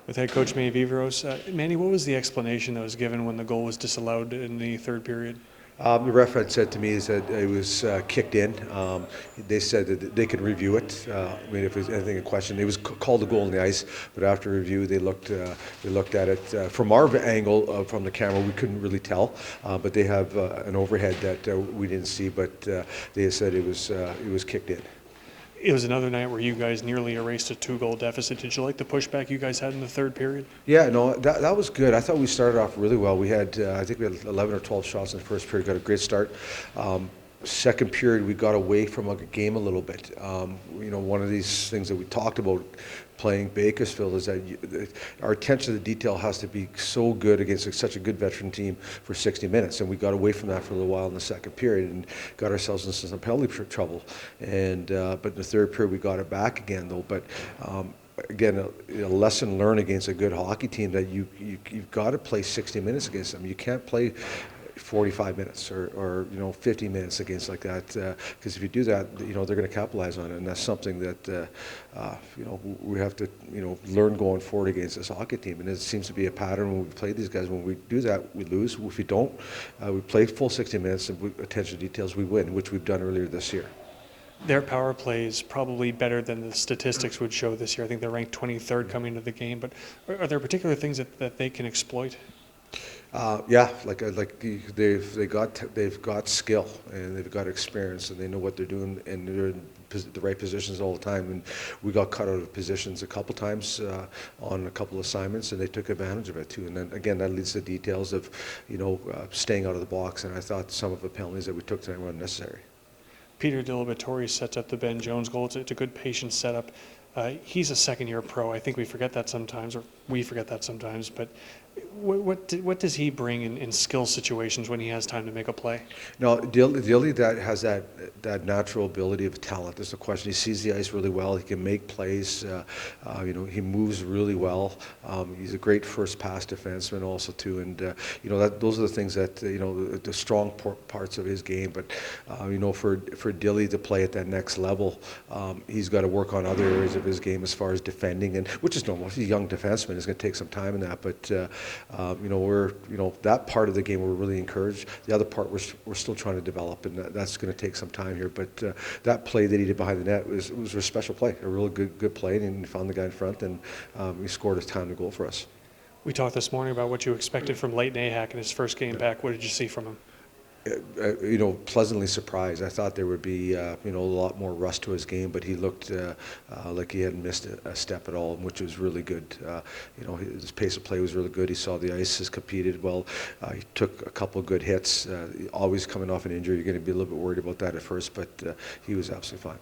with head coach Manny Viveiros. Manny, what was the explanation that was given when the goal was disallowed in the third period? The ref had said to me is that it was kicked in. They said that they could review it. I mean, if there's anything in question, it was called a goal on the ice. But after review, they looked at it from our angle from the camera. We couldn't really tell, but they have an overhead that we didn't see. But they said it was kicked in. It was another night where you guys nearly erased a 2-goal deficit. Did you like the pushback you guys had in the third period? Yeah, no, that was good. I thought we started off really well. We had, I think we had 11 or 12 shots in the first period, got a great start. Second period, we got away from a game a little bit. One of these things that we talked about playing Bakersfield is that our attention to the detail has to be so good against such a good veteran team for 60 minutes, and we got away from that for a little while in the second period and got ourselves into some penalty trouble. And but in the third period, we got it back again, though. But again, a lesson learned against a good hockey team that you've got to play 60 minutes against them. You can't play 45 minutes or 50 minutes against like that, because if you do that, they're going to capitalize on it, and that's something that we have to learn going forward against this hockey team. And it seems to be a pattern when we play these guys. When we do that, we lose. If we don't, we play full 60 minutes and attention to details, we win, which we've done earlier this year. Their power play is probably better than the statistics would show this year. I think they're ranked 23rd coming into the game. But are there particular things that they can exploit? Yeah, they've got skill and they've got experience and they know what they're doing and they're in the right positions all the time. And we got cut out of positions a couple times on a couple assignments, and they took advantage of it too. And then again, that leads to details of staying out of the box. And I thought some of the penalties that we took tonight were unnecessary. Peter Dilibatore sets up the Ben Jones goal. It's a good patient setup. He's a second-year pro. I think we forget that sometimes, but what does he bring in skill situations when he has time to make a play? No, Dilly that has that natural ability of talent. There's no question. He sees the ice really well. He can make plays. He moves really well. He's a great first pass defenseman also too. And those are the things that the strong parts of his game. But for Dilly to play at that next level, he's got to work on other areas of his game as far as defending, and which is normal. He's a young defenseman. It's going to take some time in that, but that part of the game we're really encouraged. The other part we're still trying to develop, and that's going to take some time here. But that play that he did behind the net was a special play, a real good play, and he found the guy in front, and he scored a timely goal for us. We talked this morning about what you expected from Leighton Ahak in his first game back. What did you see from him? Pleasantly surprised. I thought there would be a lot more rust to his game, but he looked like he hadn't missed a step at all, which was really good. His pace of play was really good. He saw the ice, has competed well. He took a couple of good hits. Always coming off an injury, you're going to be a little bit worried about that at first, but he was absolutely fine.